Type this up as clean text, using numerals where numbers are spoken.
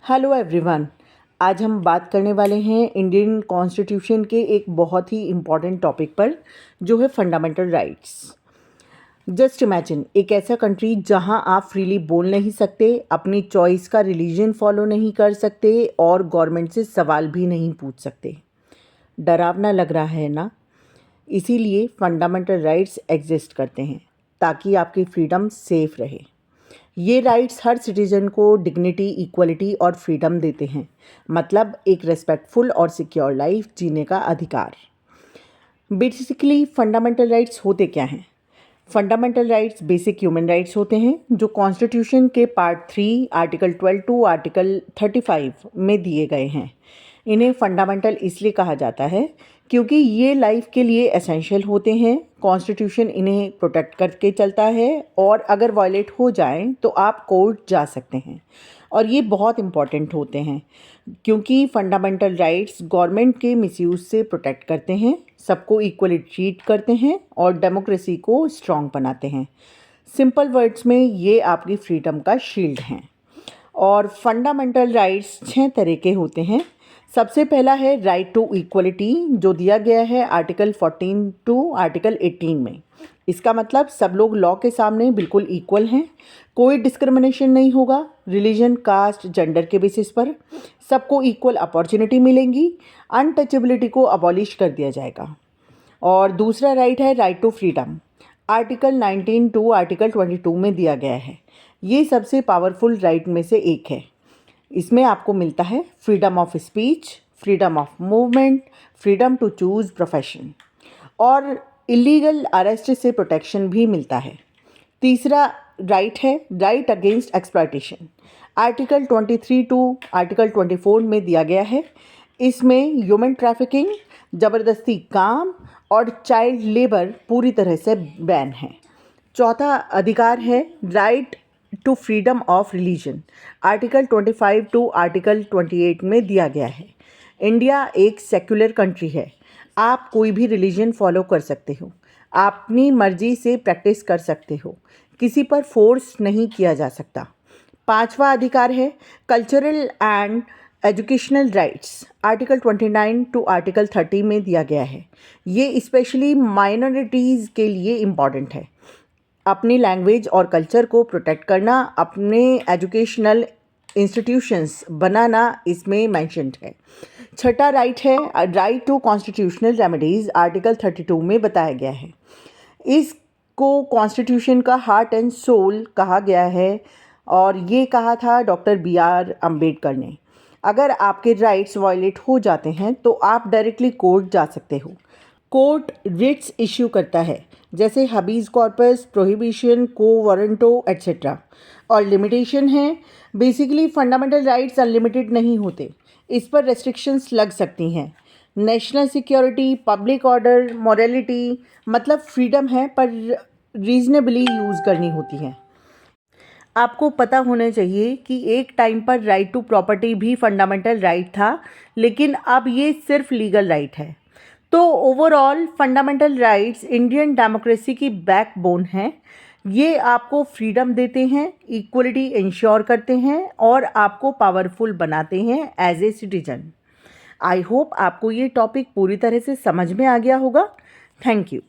Hello everyone. आज हम बात करने वाले हैं इंडियन कॉन्स्टिट्यूशन के एक बहुत ही इम्पॉर्टेंट टॉपिक पर, जो है फंडामेंटल राइट्स। जस्ट इमेजिन एक ऐसा कंट्री जहां आप फ्रीली बोल नहीं सकते, अपनी चॉइस का रिलीजन फॉलो नहीं कर सकते और गवर्नमेंट से सवाल भी नहीं पूछ सकते। डरावना लग रहा है ना? इसीलिए फंडामेंटल राइट्स एग्जिस्ट करते हैं ताकि आपकी फ्रीडम सेफ रहे। ये राइट्स हर सिटीजन को डिग्निटी, इक्वलिटी और फ्रीडम देते हैं, मतलब एक रेस्पेक्टफुल और सिक्योर लाइफ जीने का अधिकार। बेसिकली फंडामेंटल राइट्स होते क्या हैं? Fundamental rights basic human rights होते हैं जो कॉन्स्टिट्यूशन के पार्ट 3 आर्टिकल 12 टू आर्टिकल 35 में दिए गए हैं। इन्हें फंडामेंटल इसलिए कहा जाता है क्योंकि ये लाइफ के लिए एसेंशियल होते हैं। कॉन्स्टिट्यूशन इन्हें प्रोटेक्ट करके चलता है और अगर वायलेट हो जाएं तो आप कोर्ट जा सकते हैं। और ये बहुत इम्पॉर्टेंट होते हैं क्योंकि फंडामेंटल राइट्स गवर्नमेंट के मिसयूज़ से प्रोटेक्ट करते हैं, सबको इक्वली ट्रीट करते हैं और डेमोक्रेसी को स्ट्रॉन्ग बनाते हैं। सिंपल वर्ड्स में ये आपकी फ्रीडम का शील्ड हैं। और फंडामेंटल राइट्स 6 तरह के होते हैं। सबसे पहला है राइट टू इक्वलिटी, जो दिया गया है आर्टिकल 14 टू आर्टिकल 18 में। इसका मतलब सब लोग लॉ के सामने बिल्कुल इक्वल हैं, कोई डिस्क्रिमिनेशन नहीं होगा रिलीजन, कास्ट, जेंडर के बेसिस पर। सबको इक्वल अपॉर्चुनिटी मिलेंगी, अनटचेबिलिटी को अबॉलिश कर दिया जाएगा। और दूसरा राइट है right to freedom, article 19 to article 22 में दिया गया है। ये सबसे पावरफुल राइट में से एक है। इसमें आपको मिलता है freedom of speech, freedom of movement, freedom to choose profession और इलीगल अरेस्ट से प्रोटेक्शन भी मिलता है। तीसरा राइट है right against exploitation, article 23 to article 24 में दिया गया है। इसमें ह्यूमन ट्रैफिकिंग, ज़बरदस्ती काम और चाइल्ड लेबर पूरी तरह से बैन है। चौथा अधिकार है right to freedom of religion, article 25 to article 28 में दिया गया है। इंडिया एक सेक्युलर कंट्री है, आप कोई भी रिलीजन फॉलो कर सकते हो, अपनी मर्जी से प्रैक्टिस कर सकते हो, किसी पर फोर्स नहीं किया जा सकता। पांचवा अधिकार है cultural and educational rights, article 29 to article 30 में दिया गया है। ये स्पेशली माइनॉरिटीज़ के लिए इम्पॉर्टेंट है। अपनी लैंग्वेज और कल्चर को प्रोटेक्ट करना, अपने एजुकेशनल इंस्टीट्यूशंस बनाना इसमें मेंशन्ड है। छठा राइट है right to constitutional remedies, article 32 में बताया गया है। इसको कॉन्स्टिट्यूशन का हार्ट एंड सोल कहा गया है और ये कहा था डॉक्टर BR अम्बेडकर ने। अगर आपके राइट्स वायलेट हो जाते हैं तो आप डायरेक्टली कोर्ट जा सकते हो। कोर्ट रिट्स इश्यू करता है जैसे habeas corpus, prohibition, quo warranto etcetera. और लिमिटेशन है, बेसिकली फंडामेंटल राइट्स अनलिमिटेड नहीं होते, इस पर रेस्ट्रिक्शंस लग सकती हैं। National security, public order, morality, मतलब फ्रीडम है पर रीजनेबली यूज़ करनी होती है। आपको पता होना चाहिए कि एक टाइम पर राइट टू प्रॉपर्टी भी फंडामेंटल राइट था, लेकिन अब ये सिर्फ लीगल राइट है। तो overall fundamental rights Indian democracy की बैकबोन हैं। ये आपको फ्रीडम देते हैं, इक्वलिटी इंश्योर करते हैं और आपको पावरफुल बनाते हैं as a citizen. I hope आपको ये टॉपिक पूरी तरह से समझ में आ गया होगा। Thank you.